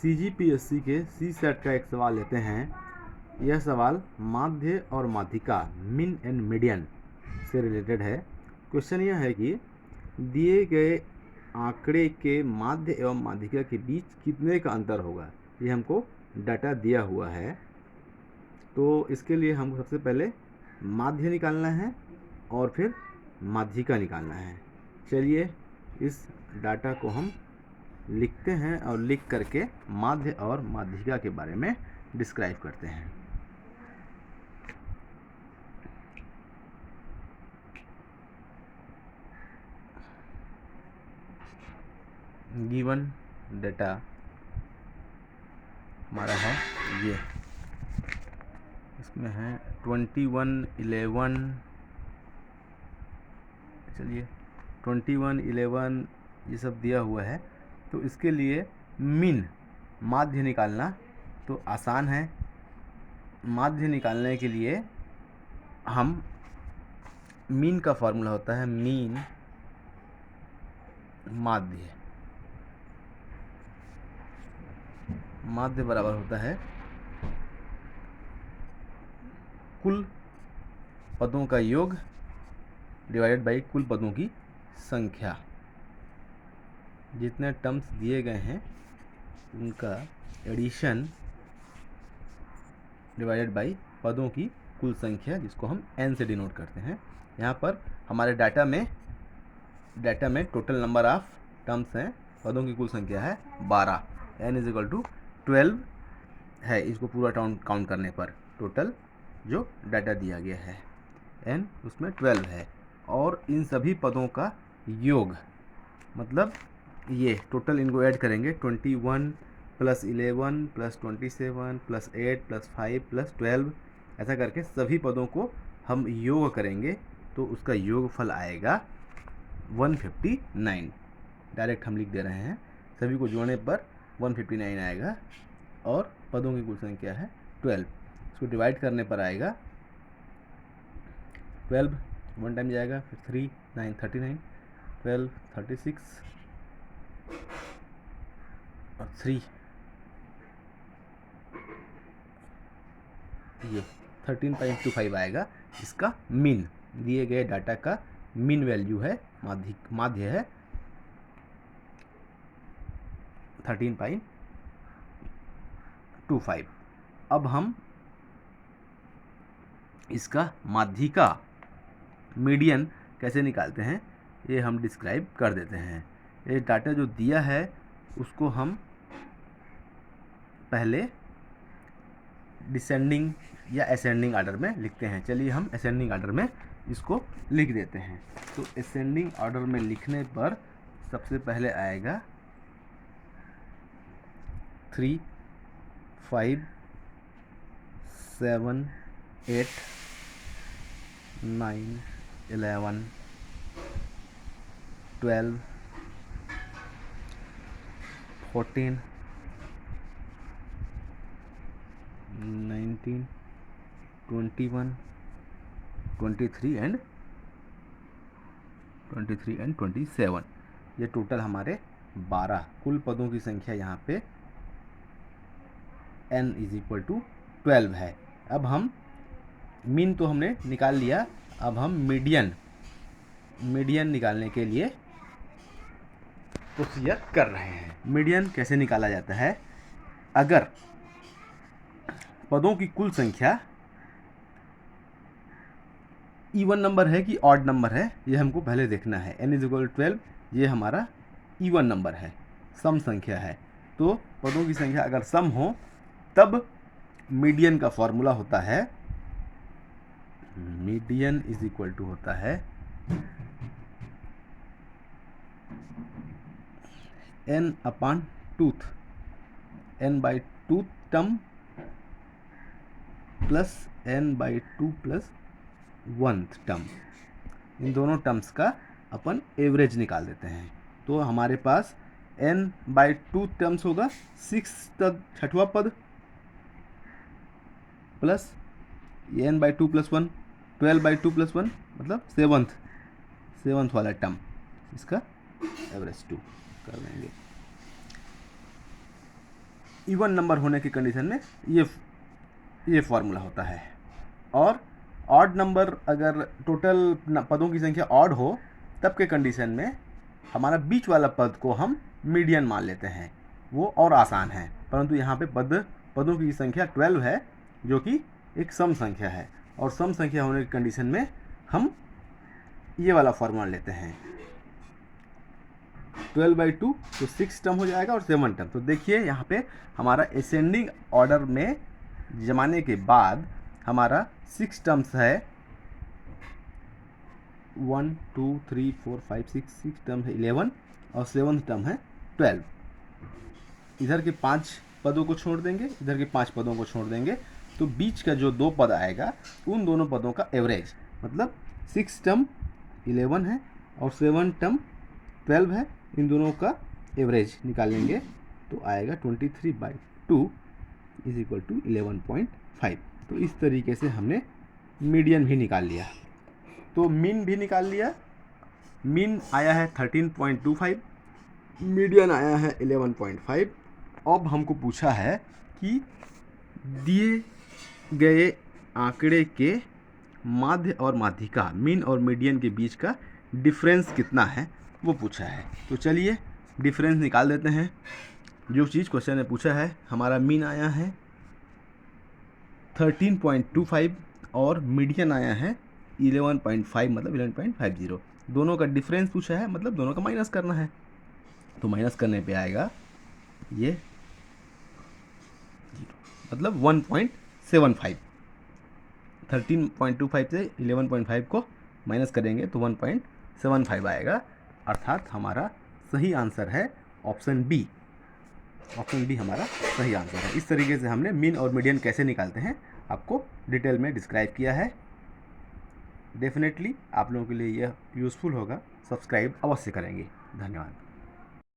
CGPSC के सी set का एक सवाल लेते हैं। यह सवाल माध्य और माध्यिका मीन एंड मीडियन से रिलेटेड है। क्वेश्चन यह है कि दिए गए आंकड़े के माध्य एवं माध्यिका के बीच कितने का अंतर होगा। ये हमको डाटा दिया हुआ है, तो इसके लिए हमको सबसे पहले माध्य निकालना है और फिर माध्यिका निकालना है। चलिए इस डाटा को हम लिखते हैं और लिख करके माध्य और माध्यिका के बारे में डिस्क्राइब करते हैं। गिवन डाटा हमारा है ये, इसमें है 21, 11, चलिए 21, 11 ये सब दिया हुआ है। तो इसके लिए मीन माध्य निकालना तो आसान है। माध्य निकालने के लिए हम मीन का फॉर्मूला होता है मीन माध्य। माध्य बराबर होता है कुल पदों का योग डिवाइडेड बाई कुल पदों की संख्या। जितने टर्म्स दिए गए हैं उनका एडिशन डिवाइडेड बाई पदों की कुल संख्या, जिसको हम n से डिनोट करते हैं। यहाँ पर हमारे डाटा में टोटल नंबर ऑफ टर्म्स हैं, पदों की कुल संख्या है 12। n = 12 है। इसको पूरा काउंट करने पर टोटल जो डाटा दिया गया है n उसमें 12 है। और इन सभी पदों का योग मतलब ये टोटल, इनको ऐड करेंगे 21 + 11 + 27 + 8 + 5 + 12, ऐसा करके सभी पदों को हम योग करेंगे तो उसका योगफल आएगा 159। डायरेक्ट हम लिख दे रहे हैं, सभी को जोड़ने पर 159 आएगा और पदों की कुल संख्या है 12। इसको डिवाइड करने पर आएगा 12 1 टाइम जाएगा, फिर 3 9 39, 12 36 और 3 ये 13.25 आएगा। इसका मीन दिए गए डाटा का मीन वैल्यू है, माध्य है 13.25। अब हम इसका माध्यिका मीडियन कैसे निकालते हैं ये हम डिस्क्राइब कर देते हैं। ये डाटा जो दिया है उसको हम पहले डिसेंडिंग या असेंडिंग ऑर्डर में लिखते हैं। चलिए हम असेंडिंग ऑर्डर में इसको लिख देते हैं। तो असेंडिंग ऑर्डर में लिखने पर सबसे पहले आएगा 3 5 7 8 9 11 12 14 19 21 23 एंड 27। ये टोटल हमारे 12 कुल पदों की संख्या यहाँ पे n = 12 है। अब हम मीन तो हमने निकाल लिया, अब हम मीडियन निकालने के लिए प्रोसीजर कर रहे हैं। मीडियन कैसे निकाला जाता है, अगर पदों की कुल संख्या इवन नंबर है कि ऑड नंबर है, ये हमको पहले देखना है। n = 12 ये हमारा इवन नंबर है, सम संख्या है। तो पदों की संख्या अगर सम हो तब मीडियन का फॉर्मूला होता है, मीडियन = होता है n/2, n/2 term plus n/2 + 1th term. इन दोनों टर्म्स का अपन एवरेज निकाल देते हैं। तो हमारे पास n/2 टर्म्स होगा 6वां पद प्लस n/2 + 1 12/2 + 1 मतलब 7th वाला टर्म, इसका एवरेज 2 कर देंगे। इवन नंबर होने की कंडीशन में ये फॉर्मूला होता है। और ऑड नंबर, अगर टोटल पदों की संख्या ऑड हो तब के कंडीशन में हमारा बीच वाला पद को हम मीडियन मान लेते हैं, वो और आसान है। परंतु यहाँ पे पदों की संख्या 12 है, जो कि एक सम संख्या है, और सम संख्या होने की कंडीशन में हम ये वाला फॉर्मूला लेते हैं 12/2, तो 6 टर्म हो जाएगा और 7 टर्म। तो देखिए यहाँ पे हमारा असेंडिंग ऑर्डर में जमाने के बाद हमारा 6 टर्म्स है, 1 2 3 4 5 6 टर्म है 11, और 7th टर्म है 12। इधर के 5 पदों को छोड़ देंगे, इधर के 5 पदों को छोड़ देंगे, तो बीच का जो 2 पद आएगा उन दोनों पदों का एवरेज, मतलब 6 टर्म 11 है और 7 टर्म 12 है, इन दोनों का एवरेज निकालेंगे तो आएगा 23/2 इज इक्वल टू 11.5। तो इस तरीके से हमने मीडियन भी निकाल लिया। तो मीन भी निकाल लिया। मीन आया है 13.25, मीडियन आया है 11.5। अब हमको पूछा है कि दिए गए आंकड़े के माध्य और माध्यिका, मीन और मीडियन के बीच का डिफरेंस कितना है, वो पूछा है। तो चलिए डिफरेंस निकाल देते हैं। जो चीज़ क्वेश्चन ने पूछा है, हमारा मीन आया है 13.25 और मीडियन आया है 11.5, मतलब 11.50। दोनों का डिफरेंस पूछा है, मतलब दोनों का माइनस करना है। तो माइनस करने पे आएगा ये 0, मतलब 1.75। 13.25 से 11.5 को माइनस करेंगे तो 1.75 आएगा, अर्थात हमारा सही आंसर है ऑप्शन बी। ऑप्शन बी हमारा सही आंसर है। इस तरीके से हमने मीन और मीडियन कैसे निकालते हैं आपको डिटेल में डिस्क्राइब किया है। डेफिनेटली आप लोगों के लिए यह यूज़फुल होगा, सब्सक्राइब अवश्य करेंगे। धन्यवाद।